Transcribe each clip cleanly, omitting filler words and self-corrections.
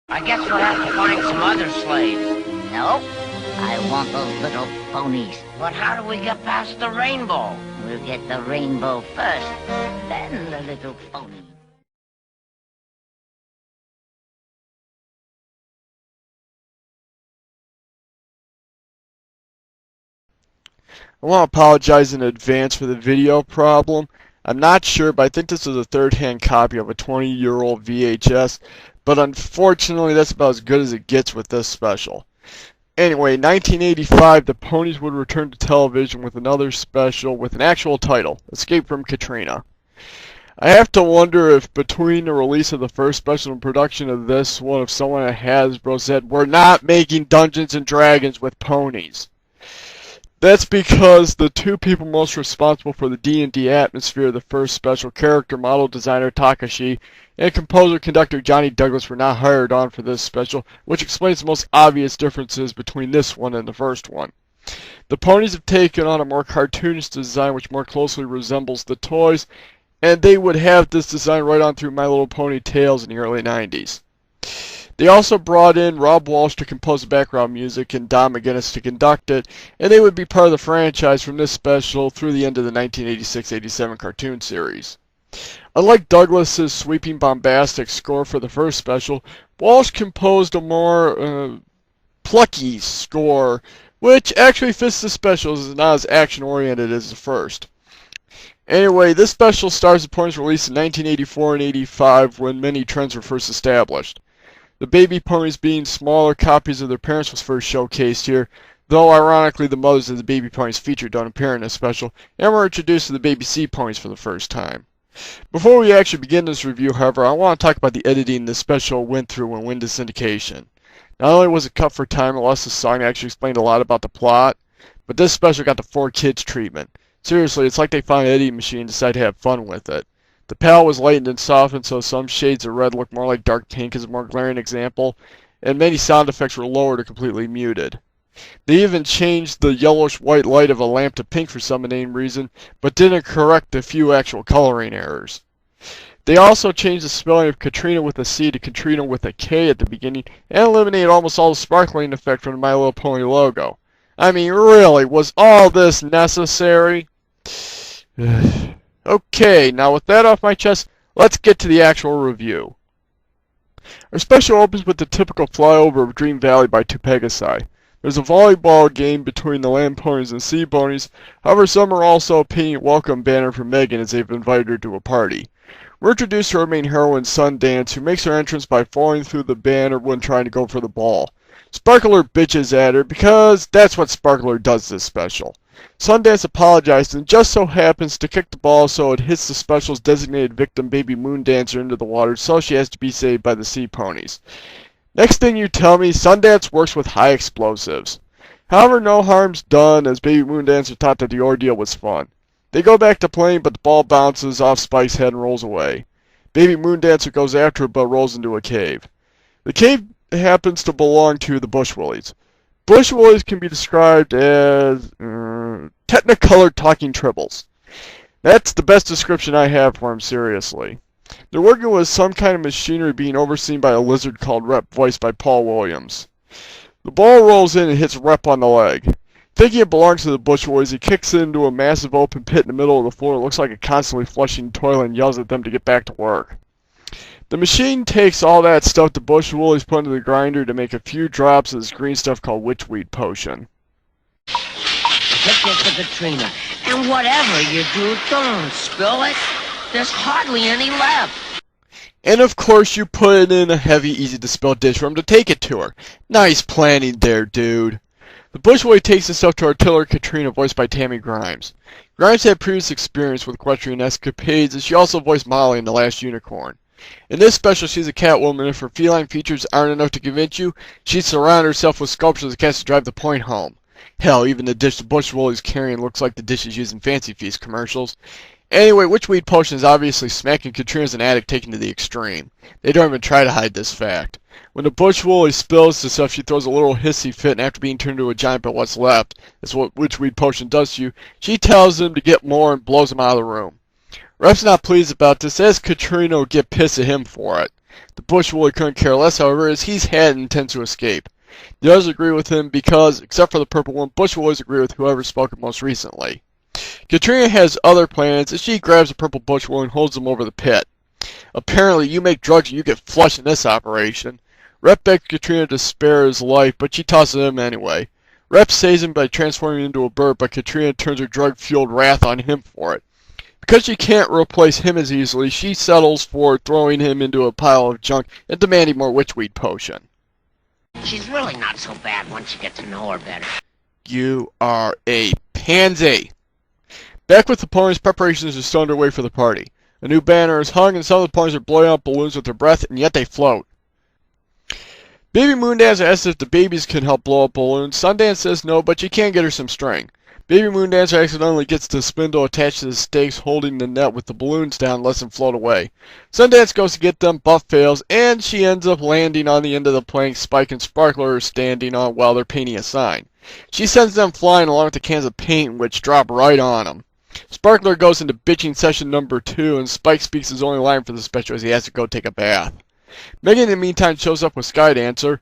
I guess we'll have to find some other slaves. No, I want those little ponies. But how do we get past the rainbow? We'll get the rainbow first, then the little pony. I want to apologize in advance for the video problem. I'm not sure, but I think this is a third-hand copy of a 20-year-old VHS, but unfortunately that's about as good as it gets with this special. Anyway, 1985, the Ponies would return to television with another special with an actual title, Escape from Catrina. I have to wonder if between the release of the first special and production of this one, if someone at Hasbro said, "We're not making Dungeons and Dragons with ponies." That's because the two people most responsible for the D&D atmosphere of the first special, character model designer Takashi and composer-conductor Johnny Douglas, were not hired on for this special, which explains the most obvious differences between this one and the first one. The ponies have taken on a more cartoonish design which more closely resembles the toys, and they would have this design right on through My Little Pony Tales in the early 90s. They also brought in Rob Walsh to compose the background music and Don McGuinness to conduct it, and they would be part of the franchise from this special through the end of the 1986-87 cartoon series. Unlike Douglas's sweeping bombastic score for the first special, Walsh composed a more plucky score, which actually fits the special as it's not as action-oriented as the first. Anyway, this special stars the Ponies released in 1984 and 85 when many trends were first established. The baby ponies being smaller copies of their parents was first showcased here, though ironically the mothers of the baby ponies featured don't appear in this special, and were introduced to the baby sea ponies for the first time. Before we actually begin this review, however, I want to talk about the editing this special went through when went to syndication. Not only was it cut for time, unless the song actually explained a lot about the plot, but this special got the 4Kids treatment. Seriously, it's like they found an editing machine and decided to have fun with it. The palette was lightened and softened so some shades of red look more like dark pink as a more glaring example, and many sound effects were lowered or completely muted. They even changed the yellowish-white light of a lamp to pink for some unknown reason, but didn't correct a few actual coloring errors. They also changed the spelling of Catrina with a C to Catrina with a K at the beginning, and eliminated almost all the sparkling effect from the My Little Pony logo. I mean, really, was all this necessary? Okay, now with that off my chest, let's get to the actual review. Our special opens with the typical flyover of Dream Valley by two Pegasi. There's a volleyball game between the land ponies and sea ponies, however some are also painting a welcome banner for Megan as they've invited her to a party. We're introduced to our main heroine Sundance, who makes her entrance by falling through the banner when trying to go for the ball. Sparkler bitches at her because that's what Sparkler does this special. Sundance apologized and just so happens to kick the ball so it hits the special's designated victim, Baby Moon Dancer, into the water, so she has to be saved by the sea ponies. Next thing you tell me, Sundance works with high explosives. However, no harm's done as Baby Moon Dancer thought that the ordeal was fun. They go back to playing, but the ball bounces off Spike's head and rolls away. Baby Moon Dancer goes after it but rolls into a cave. The cave happens to belong to the Bushwillies. Bushwillies can be described as technicolored talking tribbles. That's the best description I have for them, seriously. They're working with some kind of machinery being overseen by a lizard called Rep, voiced by Paul Williams. The ball rolls in and hits Rep on the leg. Thinking it belongs to the Bushwillies, he kicks it into a massive open pit in the middle of the floor. It looks like a constantly flushing toilet and yells at them to get back to work. The machine takes all that stuff the Bushwillies put into the grinder to make a few drops of this green stuff called witchweed potion. Take this to Catrina, and whatever you do, don't spill it. There's hardly any left. And of course you put it in a heavy, easy-to-spill dish for him to take it to her. Nice planning there, dude. The Bushwillie takes this stuff to Artillery Catrina, voiced by Tammy Grimes. Grimes had previous experience with equestrian escapades, and she also voiced Molly in The Last Unicorn. In this special, she's a Catwoman. If her feline features aren't enough to convince you, she'd surround herself with sculptures of cats to drive the point home. Hell, even the dish the Bushwillie's carrying looks like the dishes used in Fancy Feast commercials. Anyway, witchweed potion is obviously smacking Catrina's an addict taken to the extreme. They don't even try to hide this fact. When the Bushwillie spills the stuff, she throws a little hissy fit, and after being turned into a giant by what's left, that's what witchweed potion does to you, she tells them to get more and blows them out of the room. Rep's not pleased about this, as Catrina will get pissed at him for it. The bush woolly couldn't care less, however, as he's had and intends to escape. The others agree with him because, except for the purple one, bush will always agree with whoever spoke most recently. Catrina has other plans, as she grabs a purple bush wool and holds him over the pit. Apparently, you make drugs and you get flushed in this operation. Rep begs Catrina to spare his life, but she tosses him anyway. Rep saves him by transforming into a bird, but Catrina turns her drug-fueled wrath on him for it. Because she can't replace him as easily, she settles for throwing him into a pile of junk and demanding more witchweed potion. She's really not so bad once you get to know her better. You are a pansy. Back with the ponies, preparations are still underway for the party. A new banner is hung, and some of the ponies are blowing up balloons with their breath, and yet they float. Baby Moondance asks if the babies can help blow up balloons. Sundance says no, but she can get her some string. Baby Moondancer accidentally gets the spindle attached to the stakes holding the net with the balloons down, lets them float away. Sundance goes to get them, but fails, and she ends up landing on the end of the plank Spike and Sparkler are standing on while they're painting a sign. She sends them flying along with the cans of paint, which drop right on them. Sparkler goes into bitching session number 2, and Spike speaks his only line for the special as he has to go take a bath. Megan, in the meantime, shows up with Skydancer.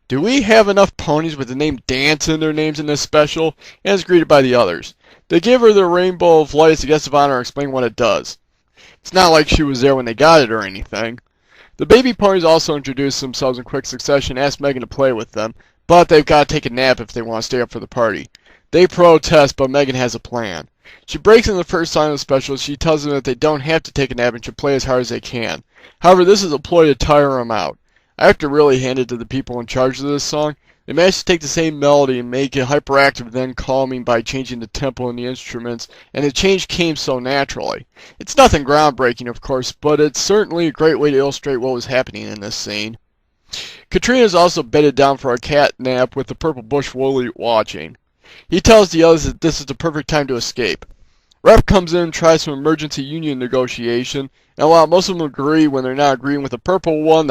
Do we have enough ponies with the name Dance in their names in this special? And is greeted by the others. They give her the Rainbow of Light as a guest of honor and explain what it does. It's not like she was there when they got it or anything. The baby ponies also introduce themselves in quick succession and ask Megan to play with them, but they've got to take a nap if they want to stay up for the party. They protest, but Megan has a plan. She breaks in the first sign of the special. She tells them that they don't have to take a nap and should play as hard as they can. However, this is a ploy to tire them out. I have to really hand it to the people in charge of this song. They managed to take the same melody and make it hyperactive, then calming by changing the tempo and the instruments, and the change came so naturally. It's nothing groundbreaking, of course, but it's certainly a great way to illustrate what was happening in this scene. Catrina is also bedded down for a cat nap with the purple bush woolly watching. He tells the others that this is the perfect time to escape. Rep comes in and tries some emergency union negotiation, and while most of them agree when they're not agreeing with the purple one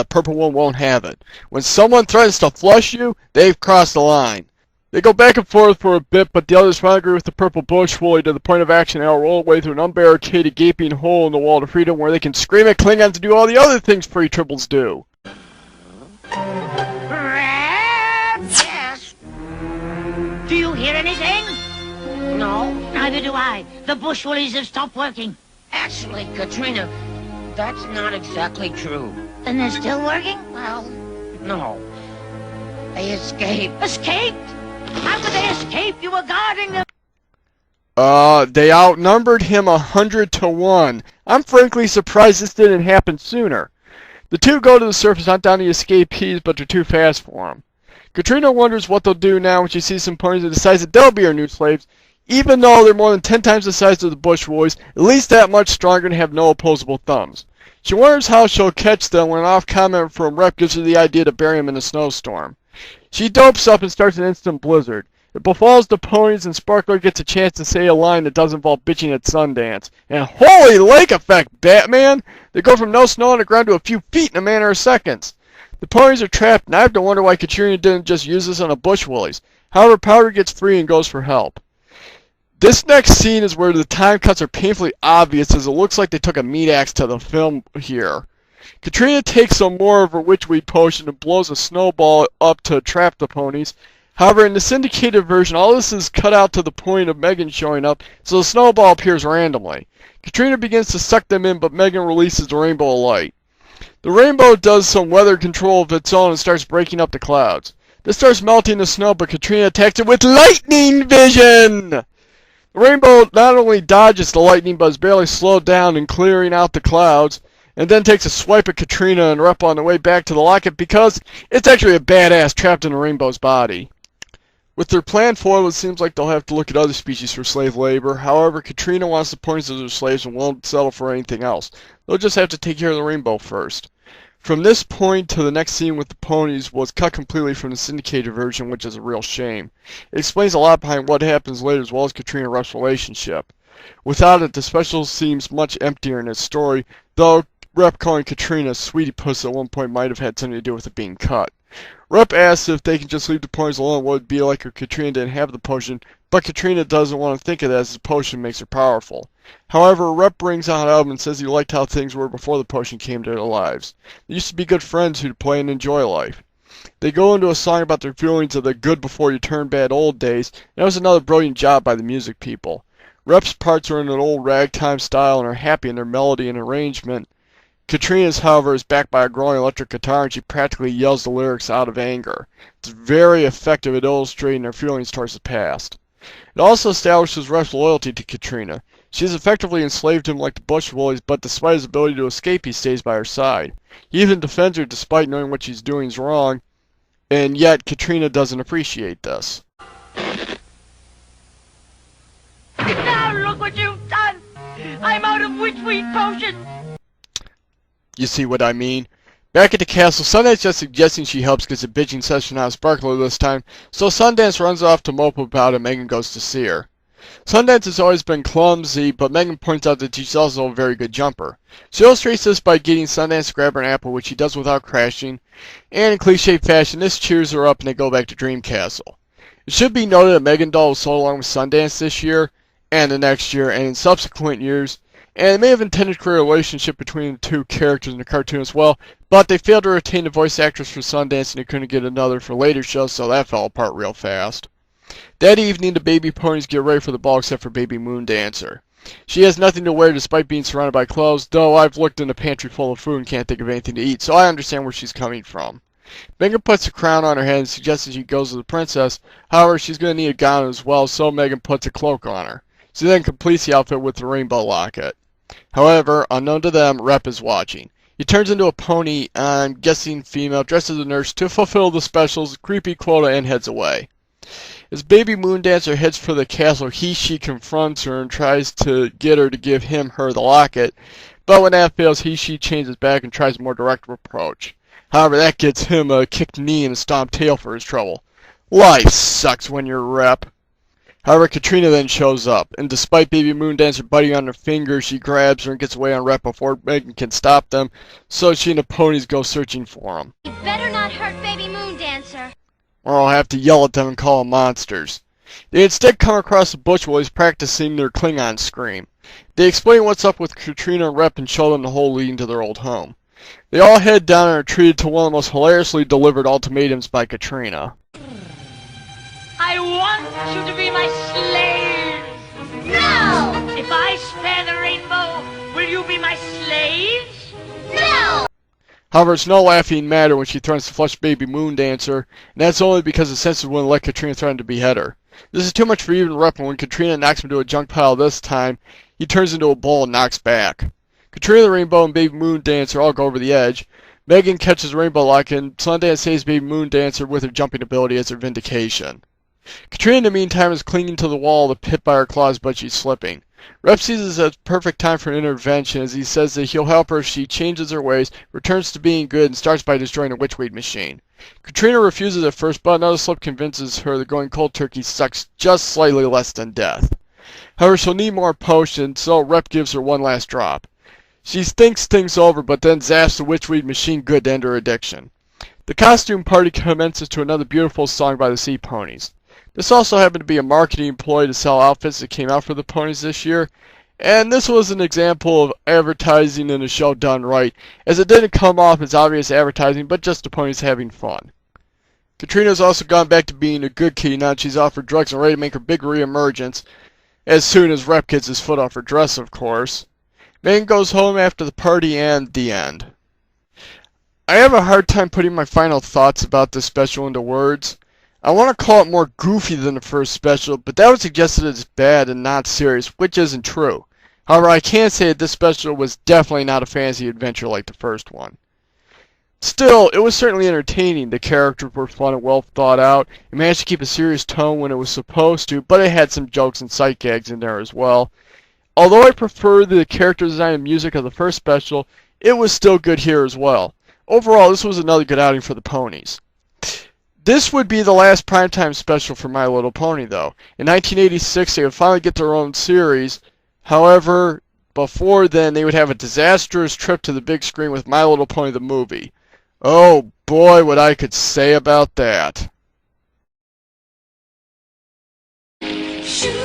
won't have it. When someone threatens to flush you, they've crossed the line. They go back and forth for a bit, but the others finally agree with the purple bush woolly to the point of action, and they'll roll away through an unbarricaded gaping hole in the wall to freedom where they can scream at Klingons to do all the other things free tribbles do. Yes. Do you hear anything? No, Neither do I. The bush woolies have stopped working. actually, Catrina, that's not exactly true. And they're still working? Well, no. They escaped. Escaped? How could they escape? You were guarding them. They outnumbered him 100 to 1. I'm frankly surprised this didn't happen sooner. The two go to the surface, hunt down the escapees, but they're too fast for them. Catrina wonders what they'll do now when she sees some ponies and decides that they'll be her new slaves, even though they're more than 10 times the size of the bush woolies, at least that much stronger and have no opposable thumbs. She wonders how she'll catch them when an off-comment from Rep gives her the idea to bury them in a snowstorm. She dopes up and starts an instant blizzard. It befalls the ponies, and Sparkler gets a chance to say a line that does involve bitching at Sundance. And holy lake effect, Batman! They go from no snow on the ground to a few feet in a matter of seconds. The ponies are trapped, and I have to wonder why Catrina didn't just use this on the bush woolies. However, Powder gets free and goes for help. This next scene is where the time cuts are painfully obvious, as it looks like they took a meat axe to the film here. Catrina takes some more of her witchweed potion and blows a snowball up to trap the ponies. However, in the syndicated version, all this is cut out to the point of Megan showing up, so the snowball appears randomly. Catrina begins to suck them in, but Megan releases the rainbow of light. The rainbow does some weather control of its own and starts breaking up the clouds. This starts melting the snow, but Catrina attacks it with lightning vision! The rainbow not only dodges the lightning, but is barely slowed down in clearing out the clouds, and then takes a swipe at Catrina and Rep on the way back to the locket because it's actually a badass trapped in the rainbow's body. With their plan foiled, it seems like they'll have to look at other species for slave labor. However, Catrina wants the ponies as their slaves and won't settle for anything else. They'll just have to take care of the rainbow first. From this point to the next scene with the ponies was cut completely from the syndicated version, which is a real shame. It explains a lot behind what happens later, as well as Catrina and Rep's relationship. Without it, the special seems much emptier in its story, though Rep calling Catrina Sweetie Puss at one point might have had something to do with it being cut. Rep asks if they can just leave the ponies alone, what it would be like if Catrina didn't have the potion, but Catrina doesn't want to think of that as the potion makes her powerful. However, Rep brings on up and says he liked how things were before the potion came to their lives. They used to be good friends who'd play and enjoy life. They go into a song about their feelings of the good before you turn bad old days, and that was another brilliant job by the music people. Rep's parts are in an old ragtime style and are happy in their melody and arrangement. Catrina's, however, is backed by a growing electric guitar, and she practically yells the lyrics out of anger. It's very effective at illustrating their feelings towards the past. It also establishes Rep's loyalty to Catrina. She has effectively enslaved him like the Bush Bullies, but despite his ability to escape, he stays by her side. He even defends her despite knowing what she's doing is wrong, and yet Catrina doesn't appreciate this. Now look what you've done! I'm out of witchweed potion! You see what I mean? Back at the castle, Sundance just suggesting she helps gets a bitching session out of Sparkler this time, so Sundance runs off to mope about it and Megan goes to see her. Sundance has always been clumsy, but Megan points out that she's also a very good jumper. She illustrates this by getting Sundance to grab her an apple, which she does without crashing, and in cliche fashion, this cheers her up and they go back to Dream Castle. It should be noted that Megan Doll was sold along with Sundance this year, and the next year, and in subsequent years, and it may have intended to create a relationship between the two characters in the cartoon as well, but they failed to retain the voice actress for Sundance and they couldn't get another for later shows, so that fell apart real fast. That evening, the baby ponies get ready for the ball except for Baby Moon Dancer. She has nothing to wear despite being surrounded by clothes, though I've looked in the pantry full of food and can't think of anything to eat, so I understand where she's coming from. Megan puts a crown on her head and suggests that she goes to the princess. However, she's going to need a gown as well, so Megan puts a cloak on her. She then completes the outfit with the rainbow locket. However, unknown to them, Rep is watching. He turns into a pony, I'm guessing female, dressed as a nurse to fulfill the special's creepy quota and heads away. As Baby Moon Dancer heads for the castle, she confronts her and tries to get her to give her the locket, but when that fails, she changes back and tries a more direct approach. However, that gets him a kicked knee and a stomped tail for his trouble. Life sucks when you're Rep. However, Catrina then shows up, and despite Baby Moon Dancer biting on her finger, she grabs her and gets away on Rep before Megan can stop them, so she and the ponies go searching for him. You better not hurt Baby Moon Dancer. Or I'll have to yell at them and call them monsters. They instead come across the Bush Boys practicing their Klingon scream. They explain what's up with Catrina and Rep and show them the hole leading to their old home. They all head down and are treated to one of the most hilariously delivered ultimatums by Catrina. I want you to be my slaves! No! If I spare the rainbow, will you be my slaves? No! However, it's no laughing matter when she threatens to flush Baby Moon Dancer, and that's only because the censors wouldn't let Catrina threaten to behead her. This is too much for even Rep, and when Catrina knocks him to a junk pile this time, he turns into a bull and knocks back. Catrina the Rainbow and Baby Moon Dancer all go over the edge. Megan catches Rainbow Lock, and Sundance saves Baby Moon Dancer with her jumping ability as her vindication. Catrina, in the meantime, is clinging to the wall of the pit by her claws, but she's slipping. Rep sees this as a perfect time for an intervention, as he says that he'll help her if she changes her ways, returns to being good, and starts by destroying the witchweed machine. Catrina refuses at first, but another slip convinces her that going cold turkey sucks just slightly less than death. However, she'll need more potions, so Rep gives her one last drop. She thinks things over, but then zaps the witchweed machine good to end her addiction. The costume party commences to another beautiful song by the Sea Ponies. This also happened to be a marketing ploy to sell outfits that came out for the ponies this year, and this was an example of advertising in a show done right, as it didn't come off as obvious advertising, but just the ponies having fun. Catrina's also gone back to being a good kitty now that she's offered drugs and ready to make her big re-emergence, as soon as Rep gets his foot off her dress, of course. Megan goes home after the party and the end. I have a hard time putting my final thoughts about this special into words. I want to call it more goofy than the first special, but that would suggest that it's bad and not serious, which isn't true. However, I can say that this special was definitely not a fantasy adventure like the first one. Still, it was certainly entertaining. The characters were fun and well thought out. It managed to keep a serious tone when it was supposed to, but it had some jokes and sight gags in there as well. Although I prefer the character design and music of the first special, it was still good here as well. Overall, this was another good outing for the ponies. This would be the last primetime special for My Little Pony, though. In 1986, they would finally get their own series. However, before then, they would have a disastrous trip to the big screen with My Little Pony the movie. Oh boy, what I could say about that. Shoot!